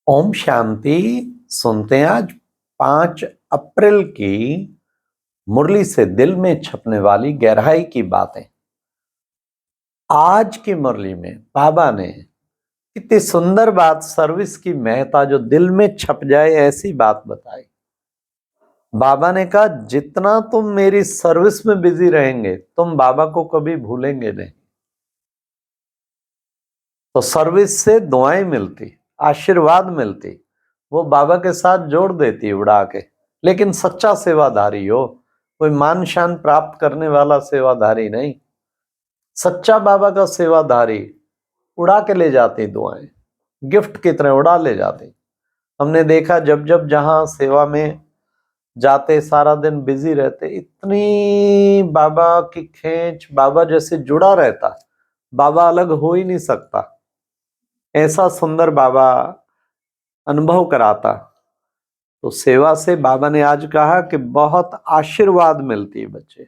ओम शांति। सुनते हैं आज 5 अप्रैल की मुरली से दिल में छपने वाली गहराई की बातें। आज की मुरली में बाबा ने कितनी सुंदर बात, सर्विस की महत्ता जो दिल में छप जाए ऐसी बात बताई। बाबा ने कहा जितना तुम मेरी सर्विस में बिजी रहेंगे तुम बाबा को कभी भूलेंगे नहीं। तो सर्विस से दुआएं मिलती, आशीर्वाद मिलती, वो बाबा के साथ जोड़ देती उड़ा के। लेकिन सच्चा सेवाधारी हो, कोई मान शान प्राप्त करने वाला सेवाधारी नहीं। सच्चा बाबा का सेवाधारी उड़ा के ले जाती दुआएं, गिफ्ट की तरह उड़ा ले जाती। हमने देखा जब जब जहां सेवा में जाते, सारा दिन बिजी रहते, इतनी बाबा की खेच, बाबा जैसे जुड़ा रहता, बाबा अलग हो ही नहीं सकता, ऐसा सुंदर बाबा अनुभव कराता। तो सेवा से बाबा ने आज कहा कि बहुत आशीर्वाद मिलती है बच्चे।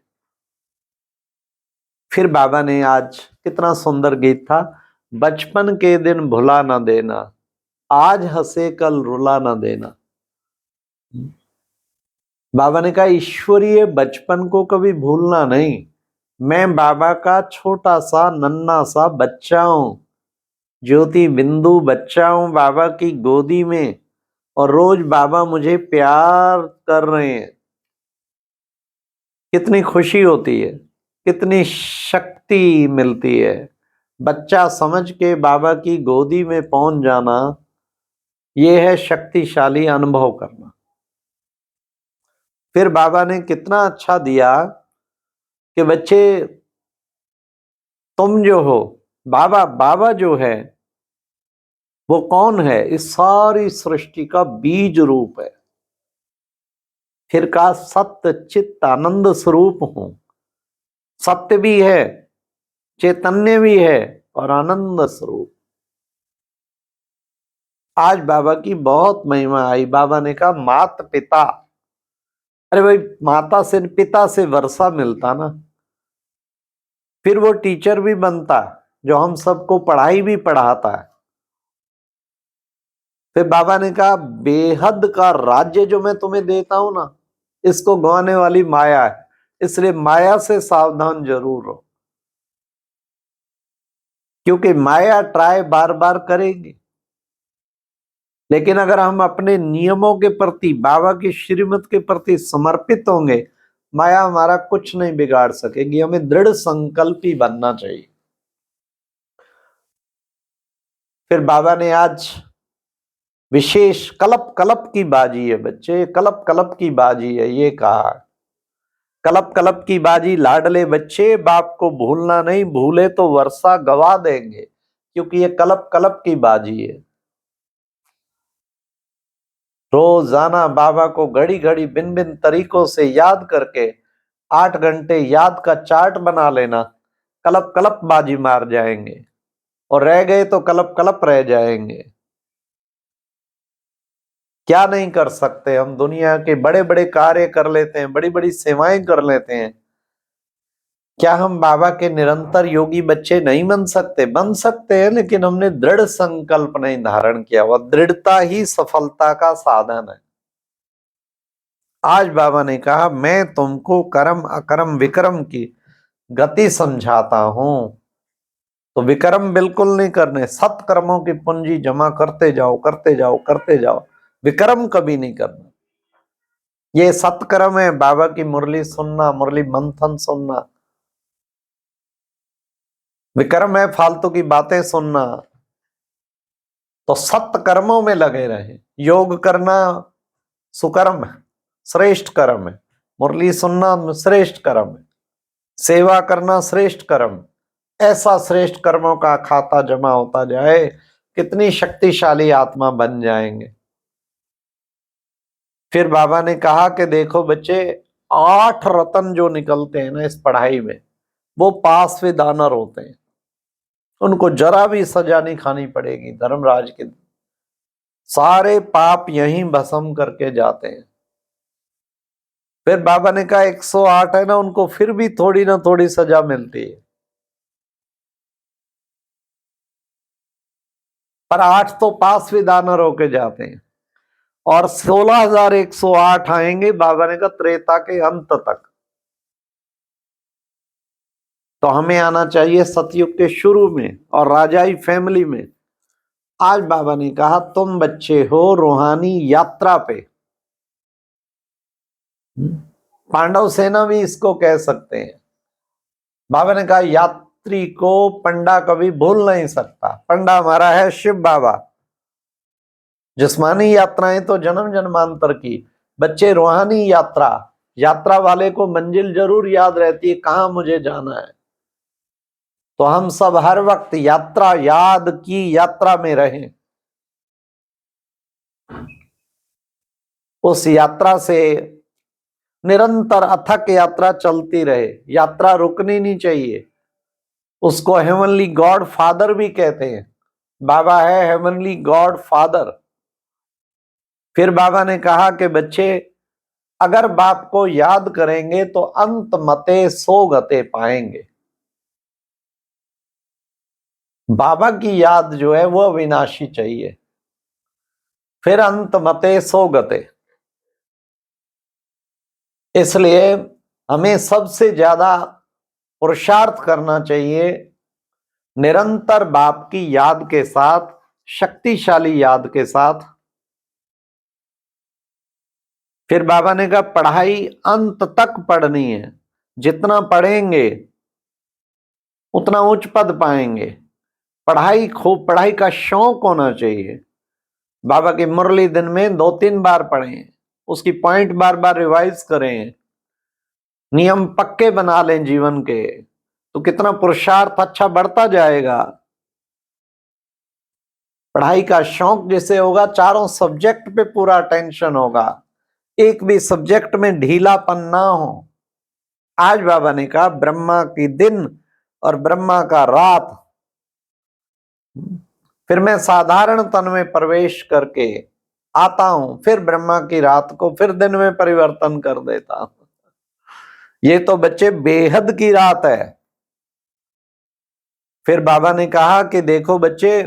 फिर बाबा ने आज कितना सुंदर गीत था, बचपन के दिन भुला ना देना, आज हंसे कल रुला ना देना। बाबा ने कहा ईश्वरीय बचपन को कभी भूलना नहीं। मैं बाबा का छोटा सा नन्हा सा बच्चा हूं, ज्योति बिंदु बच्चा हूं बाबा की गोदी में, और रोज बाबा मुझे प्यार कर रहे हैं। कितनी खुशी होती है, कितनी शक्ति मिलती है। बच्चा समझ के बाबा की गोदी में पहुंच जाना, यह है शक्तिशाली अनुभव करना। फिर बाबा ने कितना अच्छा दिया कि बच्चे तुम जो हो, बाबा बाबा जो है वो कौन है? इस सारी सृष्टि का बीज रूप है। फिर कहा सत्य चित्त आनंद स्वरूप हूं। सत्य भी है, चैतन्य भी है और आनंद स्वरूप। आज बाबा की बहुत महिमा आई। बाबा ने कहा मात पिता, अरे भाई माता से पिता से वर्षा मिलता ना, फिर वो टीचर भी बनता जो हम सबको पढ़ाई भी पढ़ाता है। फिर बाबा ने कहा बेहद का राज्य जो मैं तुम्हें देता हूं ना, इसको गंवाने वाली माया है, इसलिए माया से सावधान जरूर हो, क्योंकि माया ट्राई बार बार करेगी। लेकिन अगर हम अपने नियमों के प्रति, बाबा की श्रीमत के प्रति समर्पित होंगे, माया हमारा कुछ नहीं बिगाड़ सकेगी। हमें दृढ़ संकल्पी बनना चाहिए। फिर बाबा ने आज विशेष कलप कलप की बाजी है बच्चे, कलप कलप की बाजी है ये कहा। कलप कलप की बाजी लाडले बच्चे, बाप को भूलना नहीं, भूले तो वर्षा गवा देंगे, क्योंकि ये कलप कलप की बाजी है। रोजाना बाबा को घड़ी घड़ी भिन्न भिन्न तरीकों से याद करके 8 घंटे याद का चार्ट बना लेना, कलप कलप बाजी मार जाएंगे, और रह गए तो कलप कलप रह जाएंगे। क्या नहीं कर सकते हम, दुनिया के बड़े बड़े कार्य कर लेते हैं, बड़ी बड़ी सेवाएं कर लेते हैं। क्या हम बाबा के निरंतर योगी बच्चे नहीं बन सकते? बन सकते हैं, लेकिन हमने दृढ़ संकल्प नहीं धारण किया हुआ। दृढ़ता ही सफलता का साधन है। आज बाबा ने कहा मैं तुमको कर्म अकर्म विक्रम की गति समझाता हूं। तो विक्रम बिल्कुल नहीं करने, सत्कर्मों की पूंजी जमा करते जाओ करते जाओ करते जाओ, विक्रम कभी नहीं करना। ये सत्कर्म है, बाबा की मुरली सुनना, मुरली मंथन सुनना। विक्रम है फालतू की बातें सुनना। तो सत्कर्मों में लगे रहे। योग करना सुकर्म है, श्रेष्ठ कर्म है। मुरली सुनना श्रेष्ठ कर्म है। सेवा करना श्रेष्ठ कर्म। ऐसा श्रेष्ठ कर्मों का खाता जमा होता जाए, कितनी शक्तिशाली आत्मा बन जाएंगे। फिर बाबा ने कहा कि देखो बच्चे, 8 रत्न जो निकलते हैं ना इस पढ़ाई में, वो पास विद ऑनर होते हैं। उनको जरा भी सजा नहीं खानी पड़ेगी। धर्मराज के सारे पाप यहीं भस्म करके जाते हैं। फिर बाबा ने कहा 108 है ना, उनको फिर भी थोड़ी ना थोड़ी सजा मिलती है। पर 8 तो पास भी दानर होके जाते हैं, और 16,108 आएंगे बाबा ने कहा त्रेता के अंत तक। तो हमें आना चाहिए सतयुग के शुरू में और राजाई फैमिली में। आज बाबा ने कहा तुम बच्चे हो रूहानी यात्रा पे। पांडव सेना भी इसको कह सकते हैं। बाबा ने कहा यात्री को पंडा कभी भूल नहीं सकता। पंडा हमारा है शिव बाबा। जिस्मानी यात्राएं तो जन्म जन्मांतर की, बच्चे रूहानी यात्रा। यात्रा वाले को मंजिल जरूर याद रहती है, कहां मुझे जाना है। तो हम सब हर वक्त यात्रा, याद की यात्रा में रहें। उस यात्रा से निरंतर अथक यात्रा चलती रहे, यात्रा रुकनी नहीं चाहिए। उसको हेवनली गॉड फादर भी कहते हैं। बाबा है हेवनली गॉड फादर। फिर बाबा ने कहा कि बच्चे अगर बाप को याद करेंगे तो अंत मते सो गते पाएंगे। बाबा की याद जो है वो अविनाशी चाहिए। फिर अंत मते सो गते। इसलिए हमें सबसे ज्यादा पुरुषार्थ करना चाहिए निरंतर बाप की याद के साथ, शक्तिशाली याद के साथ। फिर बाबा ने कहा पढ़ाई अंत तक पढ़नी है। जितना पढ़ेंगे उतना उच्च पद पाएंगे। पढ़ाई, खूब पढ़ाई का शौक होना चाहिए। बाबा की मुरली दिन में 2-3 बार पढ़ें, उसकी पॉइंट बार बार रिवाइज करें, नियम पक्के बना लें जीवन के, तो कितना पुरुषार्थ अच्छा बढ़ता जाएगा। पढ़ाई का शौक जैसे होगा, चारों सब्जेक्ट पे पूरा अटेंशन होगा, एक भी सब्जेक्ट में ढीलापन ना हो। आज बाबा ने कहा ब्रह्मा की दिन और ब्रह्मा का रात। फिर मैं साधारण तन में प्रवेश करके आता हूं, फिर ब्रह्मा की रात को फिर दिन में परिवर्तन कर देता हूं। ये तो बच्चे बेहद की रात है। फिर बाबा ने कहा कि देखो बच्चे,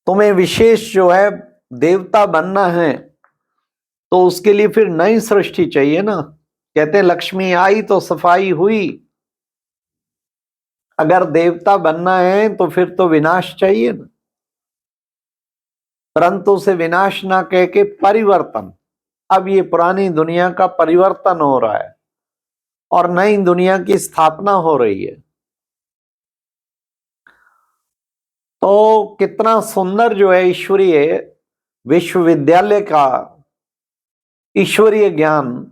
तुम्हें विशेष जो है देवता बनना है, तो उसके लिए फिर नई सृष्टि चाहिए ना। कहते लक्ष्मी आई तो सफाई हुई। अगर देवता बनना है तो फिर तो विनाश चाहिए ना। परंतु उसे विनाश ना कह के परिवर्तन। अब ये पुरानी दुनिया का परिवर्तन हो रहा है और नई दुनिया की स्थापना हो रही है। तो कितना सुंदर जो है ईश्वरीय विश्वविद्यालय का ईश्वरीय ज्ञान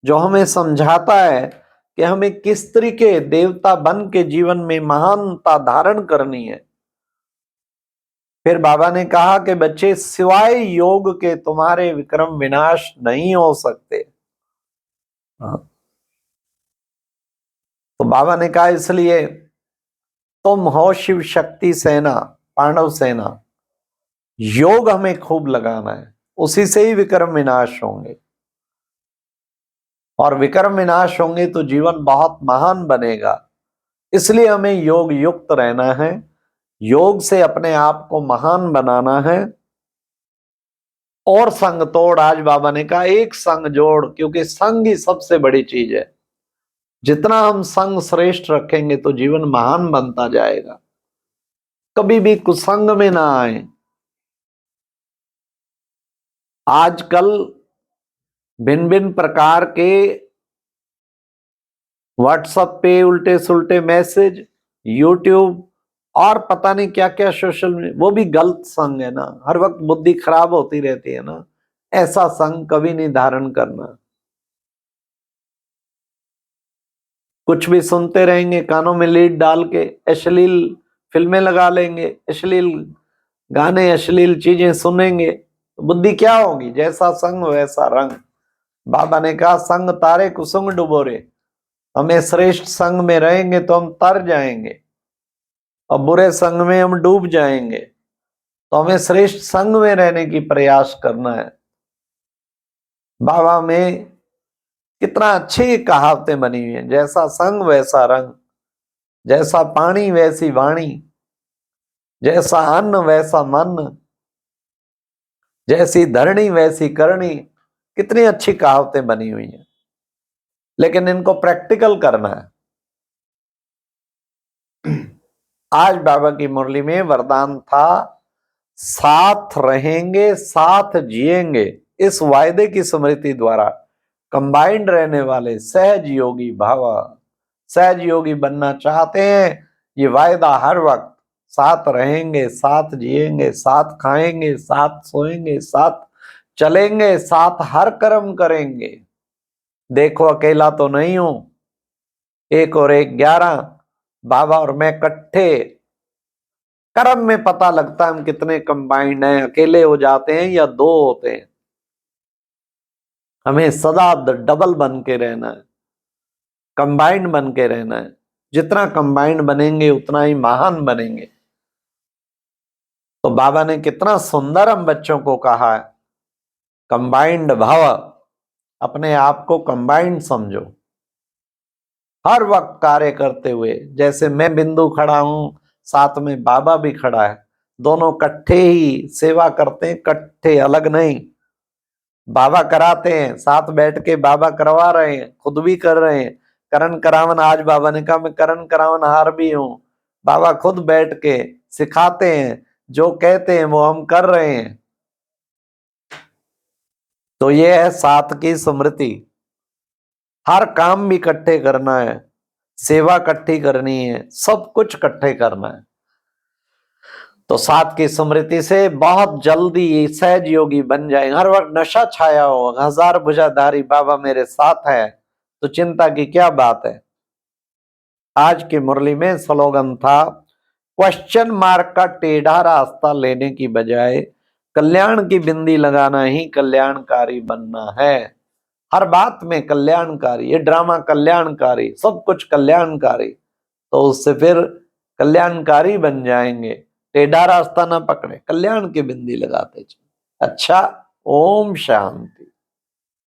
जो हमें समझाता है कि हमें किस तरीके देवता बन के जीवन में महानता धारण करनी है। फिर बाबा ने कहा कि बच्चे सिवाय योग के तुम्हारे विक्रम विनाश नहीं हो सकते। तो बाबा ने कहा इसलिए तुम हो शिव शक्ति सेना, पांडव सेना। योग हमें खूब लगाना है, उसी से ही विक्रम विनाश होंगे। और विक्रम विनाश होंगे तो जीवन बहुत महान बनेगा। इसलिए हमें योग युक्त रहना है, योग से अपने आप को महान बनाना है। और संग तोड़, आज बाबा ने कहा एक संग जोड़, क्योंकि संग ही सबसे बड़ी चीज है। जितना हम संग श्रेष्ठ रखेंगे तो जीवन महान बनता जाएगा। कभी भी कुसंग में ना आए। आजकल भिन्न भिन्न प्रकार के व्हाट्सएप पे उल्टे सुल्टे मैसेज, यूट्यूब और पता नहीं क्या क्या सोशल मीडिया, वो भी गलत संग है ना। हर वक्त बुद्धि खराब होती रहती है ना। ऐसा संग कभी नहीं धारण करना। कुछ भी सुनते रहेंगे, कानों में लीड डाल के अश्लील फिल्में लगा लेंगे, अश्लील गाने, अश्लील चीजें सुनेंगे, तो बुद्धि क्या होगी? जैसा संग वैसा रंग। बाबा ने कहा संग तारे कुसुम डुबोरे। हमें श्रेष्ठ संग में रहेंगे तो हम तर जाएंगे और बुरे संग में हम डूब जाएंगे। तो हमें श्रेष्ठ संग में रहने की प्रयास करना है। बाबा में कितना अच्छी कहावतें बनी हुई हैं, जैसा संग वैसा रंग, जैसा पानी वैसी वाणी। जैसा अन्न वैसा मन, जैसी धरणी वैसी करनी। कितनी अच्छी कहावतें बनी हुई हैं, लेकिन इनको प्रैक्टिकल करना है। आज बाबा की मुरली में वरदान था, साथ रहेंगे साथ जिएंगे। इस वायदे की स्मृति द्वारा कंबाइंड रहने वाले सहज योगी भाव, सहज योगी बनना चाहते हैं, ये वायदा हर वक्त साथ रहेंगे साथ जिएंगे, साथ खाएंगे साथ सोएंगे, साथ चलेंगे, साथ हर कर्म करेंगे। देखो अकेला तो नहीं हूं, 1 और 1 11, बाबा और मैं इकट्ठे। कर्म में पता लगता है हम कितने कंबाइंड हैं, अकेले हो जाते हैं या 2 होते हैं। हमें सदा डबल बन के रहना है, कंबाइंड बन के रहना है। जितना कंबाइंड बनेंगे उतना ही महान बनेंगे। तो बाबा ने कितना सुंदर हम बच्चों को कहा है, कंबाइंड भव, अपने आप को कंबाइंड समझो। हर वक्त कार्य करते हुए, जैसे मैं बिंदु खड़ा हूं, साथ में बाबा भी खड़ा है, दोनों इकट्ठे ही सेवा करते हैं, इकट्ठे, अलग नहीं। बाबा कराते हैं, साथ बैठ के बाबा करवा रहे हैं, खुद भी कर रहे हैं। करण करावन, आज बाबा ने कहा मैं करण करावन हार भी हूं। बाबा खुद बैठ के सिखाते हैं, जो कहते हैं वो हम कर रहे हैं। तो ये है साथ की स्मृति। हर काम भी इकट्ठे करना है, सेवा इकट्ठी करनी है, सब कुछ इकट्ठे करना है। तो साथ की स्मृति से बहुत जल्दी सहज योगी बन जाएंगे। हर वक्त नशा छाया हो, 1000 भुजाधारी बाबा मेरे साथ है, तो चिंता की क्या बात है। आज की मुरली में स्लोगन था, क्वेश्चन मार्क का टेढ़ा रास्ता लेने की बजाय कल्याण की बिंदी लगाना ही कल्याणकारी बनना है। हर बात में कल्याणकारी, ये ड्रामा कल्याणकारी, सब कुछ कल्याणकारी। तो उससे फिर कल्याणकारी बन जाएंगे। टेढ़ा रास्ता ना पकड़े, कल्याण की बिंदी लगाते चले। अच्छा, ओम शांति।